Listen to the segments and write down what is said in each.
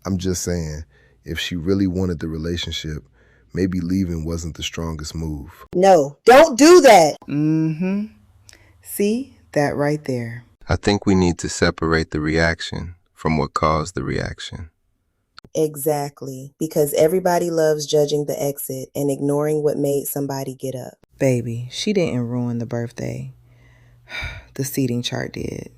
I'm just saying, if she really wanted the relationship, maybe leaving wasn't the strongest move. No, don't do that. Mm-hmm. See, that right there. I think we need to separate the reaction from what caused the reaction. Exactly. Because everybody loves judging the exit and ignoring what made somebody get up. Baby, she didn't ruin the birthday. The seating chart did.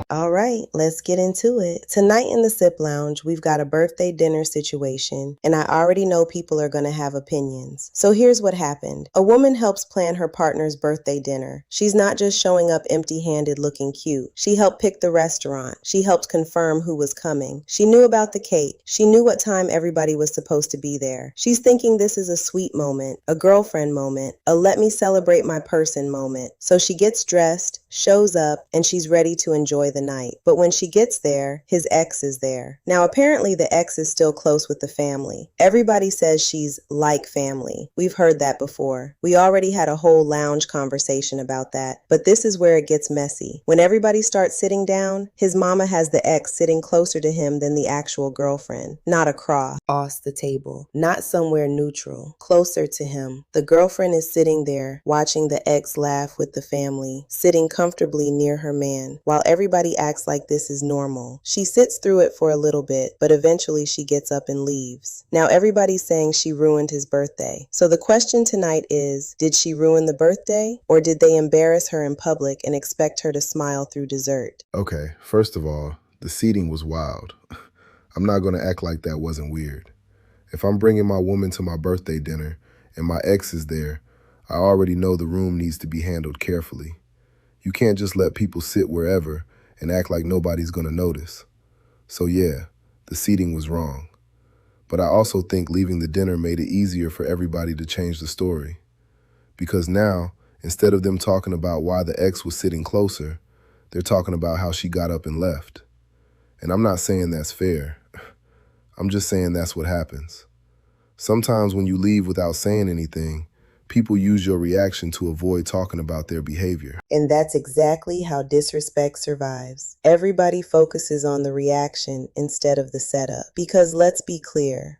All right, let's get into it. Tonight in the SIPP Lounge, we've got a birthday dinner situation, and I already know people are going to have opinions. So here's what happened. A woman helps plan her partner's birthday dinner. She's not just showing up empty-handed looking cute. She helped pick the restaurant. She helped confirm who was coming. She knew about the cake. She knew what time everybody was supposed to be there. She's thinking this is a sweet moment, a girlfriend moment, a let me celebrate my person moment. So she gets dressed, shows up, and she's ready to enjoy the night. But when she gets there, his ex is there. Now, apparently the ex is still close with the family. Everybody says she's like family. We've heard that before. We already had a whole lounge conversation about that. But this is where it gets messy. When everybody starts sitting down, his mama has the ex sitting closer to him than the actual girlfriend. Not across the table. Not somewhere neutral. Closer to him. The girlfriend is sitting there, watching the ex laugh with the family, sitting comfortably near her man, while everybody acts like this is normal. She sits through it for a little bit, but eventually she gets up and leaves. Now everybody's saying she ruined his birthday. So the question tonight is, did she ruin the birthday, or did they embarrass her in public and expect her to smile through dessert? Okay, first of all, the seating was wild. I'm not going to act like that wasn't weird. If I'm bringing my woman to my birthday dinner and my ex is there, I already know the room needs to be handled carefully. You can't just let people sit wherever and act like nobody's going to notice. So yeah, the seating was wrong. But I also think leaving the dinner made it easier for everybody to change the story. Because now, instead of them talking about why the ex was sitting closer, they're talking about how she got up and left. And I'm not saying that's fair. I'm just saying that's what happens. Sometimes when you leave without saying anything, people use your reaction to avoid talking about their behavior. And that's exactly how disrespect survives. Everybody focuses on the reaction instead of the setup. Because let's be clear,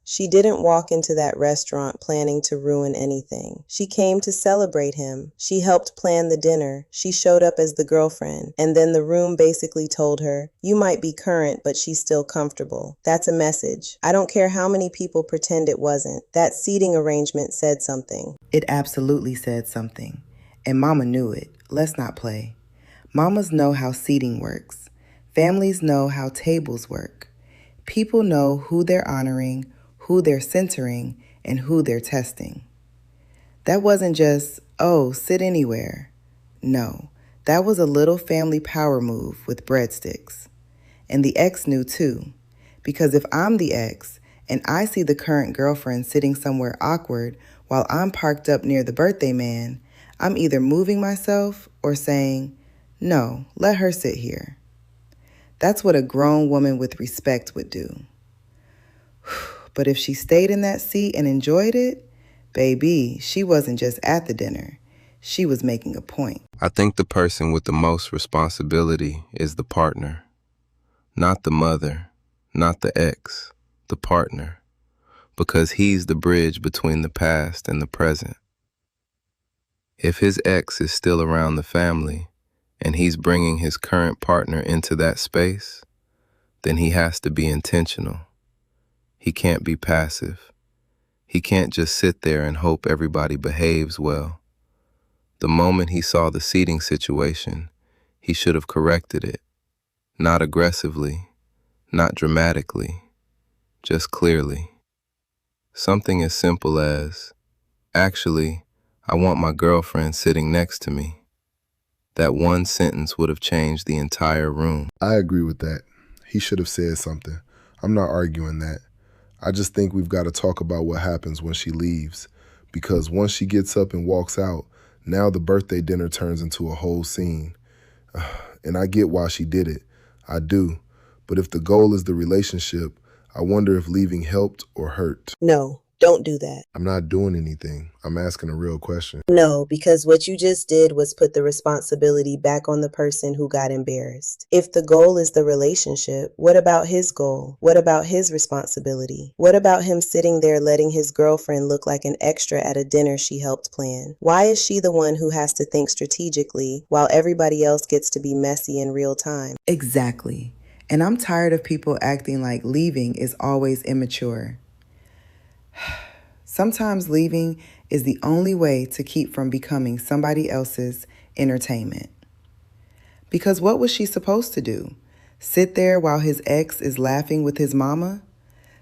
she didn't walk into that restaurant planning to ruin anything. She came to celebrate him. She helped plan the dinner. She showed up as the girlfriend. And then the room basically told her, you might be current, but she's still comfortable. That's a message. I don't care how many people pretend it wasn't. That seating arrangement said something. It absolutely said something. And Mama knew it. Let's not play. Mamas know how seating works. Families know how tables work. People know who they're honoring, who they're centering, and who they're testing. That wasn't just, oh, sit anywhere. No, that was a little family power move with breadsticks. And the ex knew too, because if I'm the ex and I see the current girlfriend sitting somewhere awkward while I'm parked up near the birthday man, I'm either moving myself or saying, no, let her sit here. That's what a grown woman with respect would do. But if she stayed in that seat and enjoyed it, baby, she wasn't just at the dinner. She was making a point. I think the person with the most responsibility is the partner. Not the mother, not the ex, the partner. Because he's the bridge between the past and the present. If his ex is still around the family and he's bringing his current partner into that space, then he has to be intentional. He can't be passive. He can't just sit there and hope everybody behaves well. The moment he saw the seating situation, he should have corrected it. Not aggressively, not dramatically, just clearly. Something as simple as, actually, I want my girlfriend sitting next to me. That one sentence would have changed the entire room. I agree with that. He should have said something. I'm not arguing that. I just think we've got to talk about what happens when she leaves. Because once she gets up and walks out, now the birthday dinner turns into a whole scene. And I get why she did it. I do. But if the goal is the relationship, I wonder if leaving helped or hurt. No, Don't do that. I'm not doing anything. I'm asking a real question. No, because what you just did was put the responsibility back on the person who got embarrassed. If the goal is the relationship, what about his goal? What about his responsibility? What about him sitting there letting his girlfriend look like an extra at a dinner she helped plan? Why is she the one who has to think strategically while everybody else gets to be messy in real time? Exactly. And I'm tired of people acting like leaving is always immature. Sometimes leaving is the only way to keep from becoming somebody else's entertainment. Because what was she supposed to do? Sit there while his ex is laughing with his mama?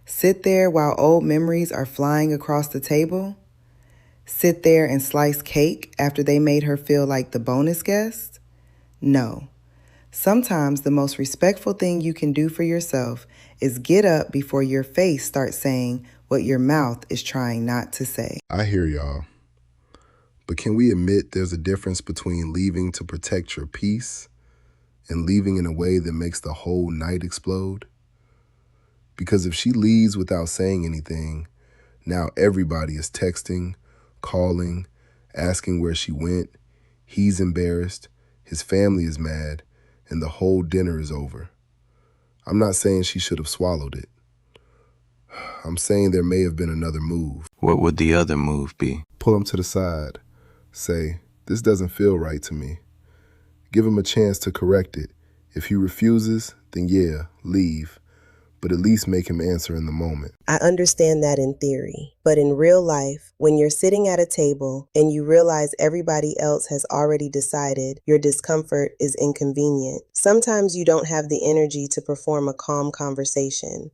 Sit there while old memories are flying across the table? Sit there and slice cake after they made her feel like the bonus guest? No. Sometimes the most respectful thing you can do for yourself is get up before your face starts saying what your mouth is trying not to say. I hear y'all. But can we admit there's a difference between leaving to protect your peace and leaving in a way that makes the whole night explode? Because if she leaves without saying anything, now everybody is texting, calling, asking where she went. He's embarrassed, his family is mad, and the whole dinner is over. I'm not saying she should have swallowed it. I'm saying there may have been another move. What would the other move be? Pull him to the side. Say, this doesn't feel right to me. Give him a chance to correct it. If he refuses, then yeah, leave. But at least make him answer in the moment. I understand that in theory, but in real life, when you're sitting at a table and you realize everybody else has already decided your discomfort is inconvenient, sometimes you don't have the energy to perform a calm conversation.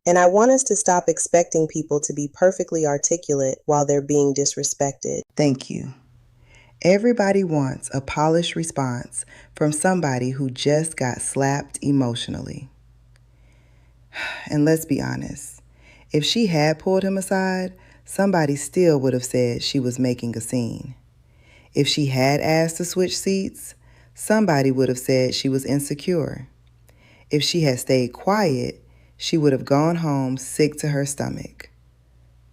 And I want us to stop expecting people to be perfectly articulate while they're being disrespected. Thank you. Everybody wants a polished response from somebody who just got slapped emotionally. And let's be honest, if she had pulled him aside, somebody still would have said she was making a scene. If she had asked to switch seats, somebody would have said she was insecure. If she had stayed quiet, she would have gone home sick to her stomach.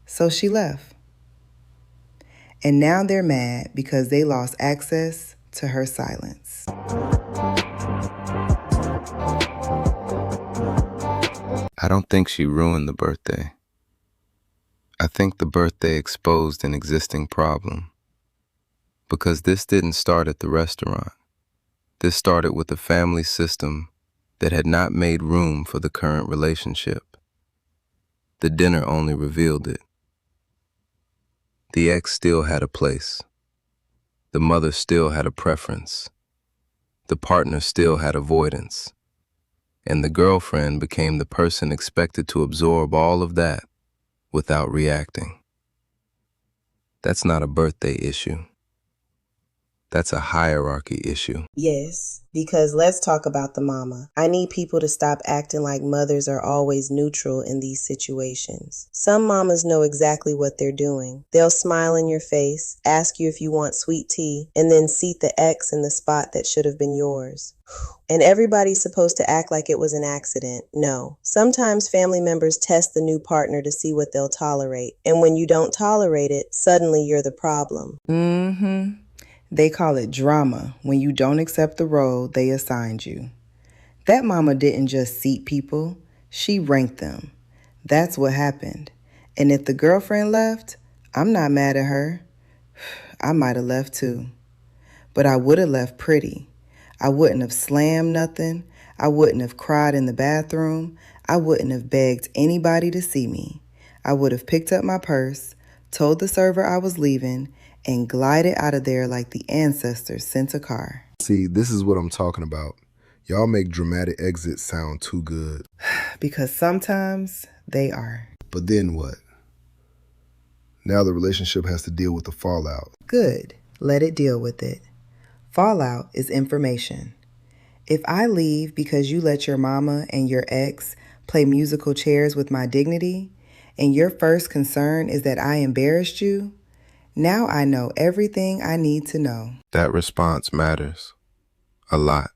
So she left. And now they're mad because they lost access to her silence. I don't think she ruined the birthday. I think the birthday exposed an existing problem. Because this didn't start at the restaurant. This started with a family system that had not made room for the current relationship. The dinner only revealed it. The ex still had a place. The mother still had a preference. The partner still had avoidance. And the girlfriend became the person expected to absorb all of that without reacting. That's not a birthday issue. That's a hierarchy issue. Yes, because let's talk about the mama. I need people to stop acting like mothers are always neutral in these situations. Some mamas know exactly what they're doing. They'll smile in your face, ask you if you want sweet tea, and then seat the ex in the spot that should have been yours. And everybody's supposed to act like it was an accident. No. Sometimes family members test the new partner to see what they'll tolerate. And when you don't tolerate it, suddenly you're the problem. They call it drama when you don't accept the role they assigned you. That mama didn't just seat people, she ranked them. That's what happened. And if the girlfriend left, I'm not mad at her. I might have left too. But I would have left pretty. I wouldn't have slammed nothing. I wouldn't have cried in the bathroom. I wouldn't have begged anybody to see me. I would have picked up my purse, told the server I was leaving, and glided out of there like the ancestors sent a car. See, this is what I'm talking about. Y'all make dramatic exits sound too good. Because sometimes they are. But then what? Now the relationship has to deal with the fallout. Good. Let it deal with it. Fallout is information. If I leave because you let your mama and your ex play musical chairs with my dignity, and your first concern is that I embarrassed you, now I know everything I need to know. That response matters a lot.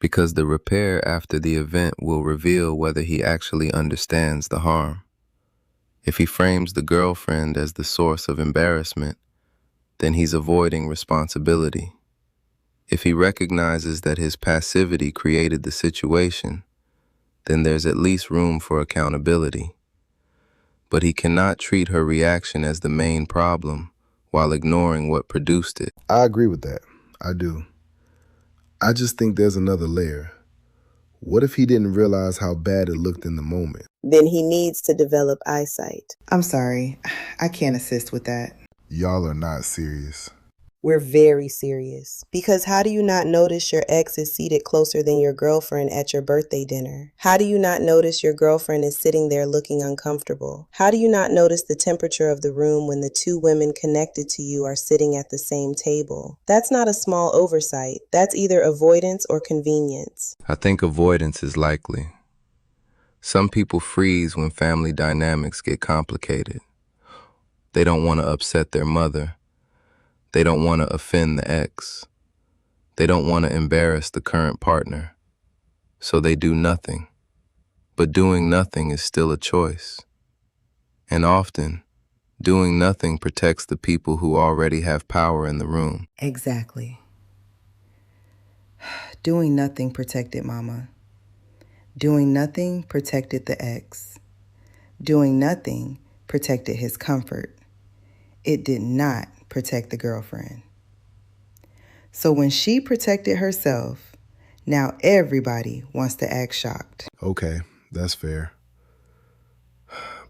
Because the repair after the event will reveal whether he actually understands the harm. If he frames the girlfriend as the source of embarrassment, then he's avoiding responsibility. If he recognizes that his passivity created the situation, then there's at least room for accountability. But he cannot treat her reaction as the main problem while ignoring what produced it. I agree with that. I do. I just think there's another layer. What if he didn't realize how bad it looked in the moment? Then he needs to develop eyesight. I'm sorry, I can't assist with that. Y'all are not serious. We're very serious. Because how do you not notice your ex is seated closer than your girlfriend at your birthday dinner? How do you not notice your girlfriend is sitting there looking uncomfortable? How do you not notice the temperature of the room when the two women connected to you are sitting at the same table? That's not a small oversight. That's either avoidance or convenience. I think avoidance is likely. Some people freeze when family dynamics get complicated. They don't want to upset their mother. They don't want to offend the ex. They don't want to embarrass the current partner. So they do nothing. But doing nothing is still a choice. And often, doing nothing protects the people who already have power in the room. Exactly. Doing nothing protected Mama. Doing nothing protected the ex. Doing nothing protected his comfort. It did not protect the girlfriend. So when she protected herself, now everybody wants to act shocked. Okay, that's fair.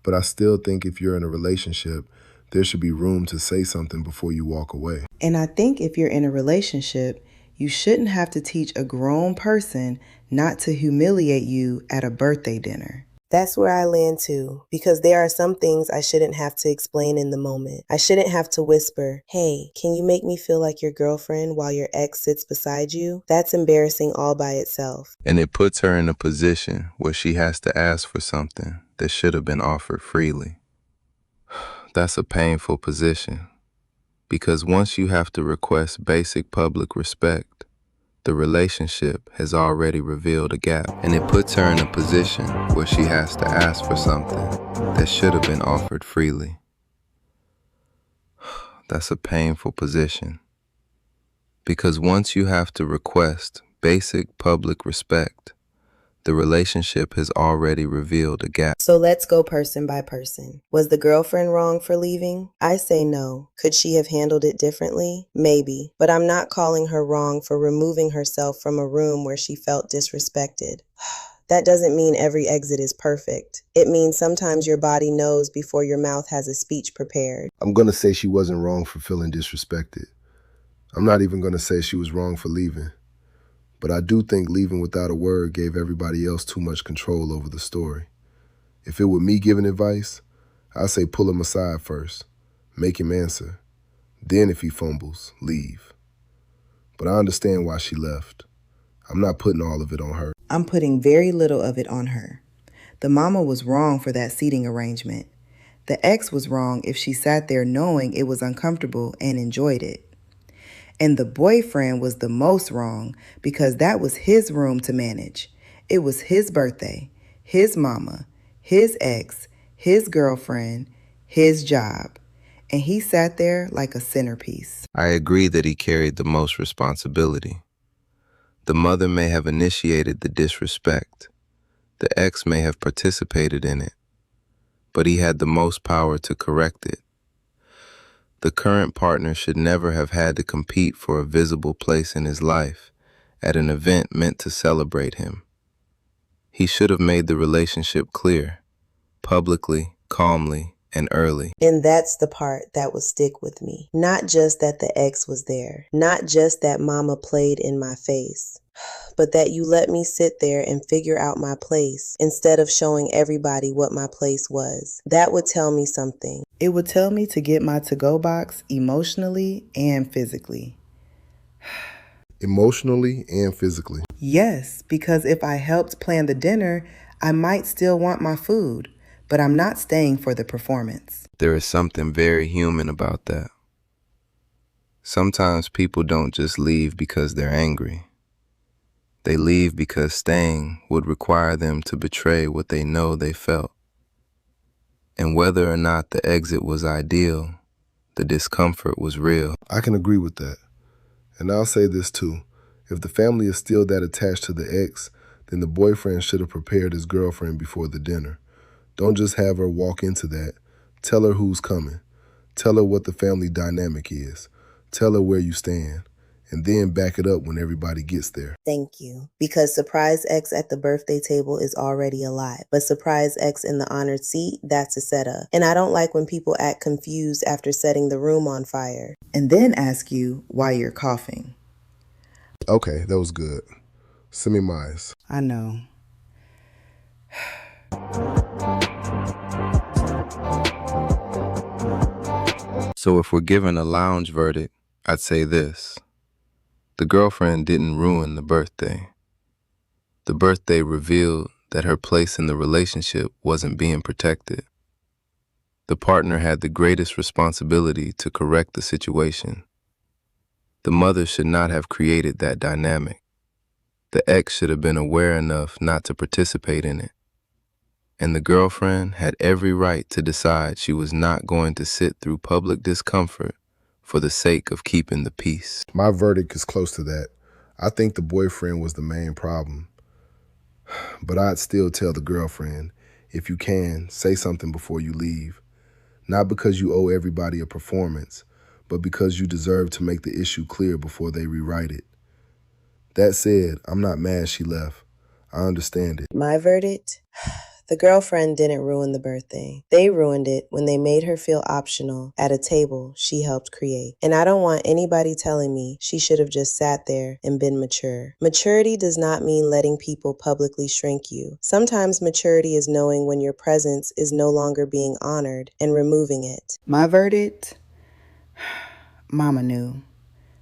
But I still think if you're in a relationship, there should be room to say something before you walk away. And I think if you're in a relationship, you shouldn't have to teach a grown person not to humiliate you at a birthday dinner. That's where I land too, because there are some things I shouldn't have to explain in the moment. I shouldn't have to whisper, "Hey, can you make me feel like your girlfriend while your ex sits beside you?" That's embarrassing all by itself. And it puts her in a position where she has to ask for something that should have been offered freely. That's a painful position, because once you have to request basic public respect, the relationship has already revealed a gap. And it puts her in a position where she has to ask for something that should have been offered freely. That's a painful position, because once you have to request basic public respect, the relationship has already revealed a gap. So let's go person by person. Was the girlfriend wrong for leaving? I say no. Could she have handled it differently? Maybe. But I'm not calling her wrong for removing herself from a room where she felt disrespected. That doesn't mean every exit is perfect. It means sometimes your body knows before your mouth has a speech prepared. I'm going to say she wasn't wrong for feeling disrespected. I'm not even going to say she was wrong for leaving. But I do think leaving without a word gave everybody else too much control over the story. If it were me giving advice, I'd say pull him aside first, make him answer. Then if he fumbles, leave. But I understand why she left. I'm not putting all of it on her. I'm putting very little of it on her. The mama was wrong for that seating arrangement. The ex was wrong if she sat there knowing it was uncomfortable and enjoyed it. And the boyfriend was the most wrong because that was his room to manage. It was his birthday, his mama, his ex, his girlfriend, his job. And he sat there like a centerpiece. I agree that he carried the most responsibility. The mother may have initiated the disrespect. The ex may have participated in it, but he had the most power to correct it. The current partner should never have had to compete for a visible place in his life at an event meant to celebrate him. He should have made the relationship clear, publicly, calmly, and early. And that's the part that would stick with me. Not just that the ex was there. Not just that mama played in my face. But that you let me sit there and figure out my place instead of showing everybody what my place was. That would tell me something. It would tell me to get my to-go box emotionally and physically. Emotionally and physically. Yes, because if I helped plan the dinner, I might still want my food, but I'm not staying for the performance. There is something very human about that. Sometimes people don't just leave because they're angry. They leave because staying would require them to betray what they know they felt. And whether or not the exit was ideal, the discomfort was real. I can agree with that. And I'll say this too. If the family is still that attached to the ex, then the boyfriend should have prepared his girlfriend before the dinner. Don't just have her walk into that. Tell her who's coming. Tell her what the family dynamic is. Tell her where you stand. And then back it up when everybody gets there. Thank you. Because surprise X at the birthday table is already a lot, but surprise X in the honored seat, that's a setup. And I don't like when people act confused after setting the room on fire. And then ask you why you're coughing. Okay, that was good. Send me mine. I know. So if we're given a lounge verdict, I'd say this. The girlfriend didn't ruin the birthday. The birthday revealed that her place in the relationship wasn't being protected. The partner had the greatest responsibility to correct the situation. The mother should not have created that dynamic. The ex should have been aware enough not to participate in it. And the girlfriend had every right to decide she was not going to sit through public discomfort for the sake of keeping the peace. My verdict is close to that. I think the boyfriend was the main problem. But I'd still tell the girlfriend, if you can, say something before you leave. Not because you owe everybody a performance, but because you deserve to make the issue clear before they rewrite it. That said, I'm not mad she left. I understand it. My verdict? The girlfriend didn't ruin the birthday. They ruined it when they made her feel optional at a table she helped create. And I don't want anybody telling me she should have just sat there and been mature. Maturity does not mean letting people publicly shrink you. Sometimes maturity is knowing when your presence is no longer being honored and removing it. My verdict? Mama knew.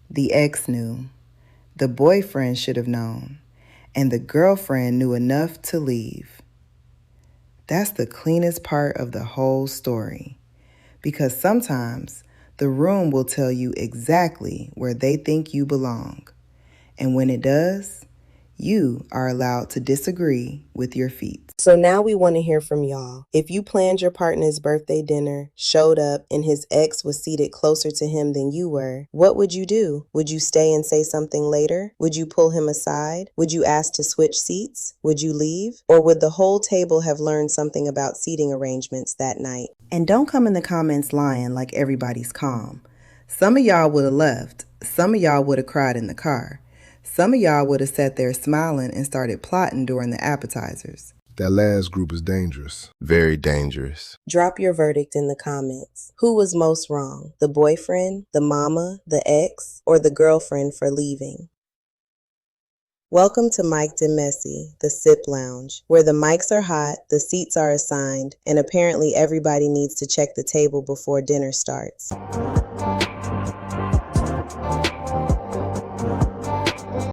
The ex knew. The boyfriend should have known. And the girlfriend knew enough to leave. That's the cleanest part of the whole story. Because sometimes the room will tell you exactly where they think you belong. And when it does, you are allowed to disagree with your feet. So now we want to hear from y'all. If you planned your partner's birthday dinner, showed up, and his ex was seated closer to him than you were, what would you do? Would you stay and say something later? Would you pull him aside? Would you ask to switch seats? Would you leave? Or would the whole table have learned something about seating arrangements that night? And don't come in the comments lying like everybody's calm. Some of y'all would have left. Some of y'all would have cried in the car. Some of y'all would have sat there smiling and started plotting during the appetizers. That last group is dangerous. Very dangerous. Drop your verdict in the comments. Who was most wrong? The boyfriend, the mama, the ex, or the girlfriend for leaving? Welcome to Mic'd and Messy, the SIPP Lounge, where the mics are hot, the seats are assigned, and apparently everybody needs to check the table before dinner starts.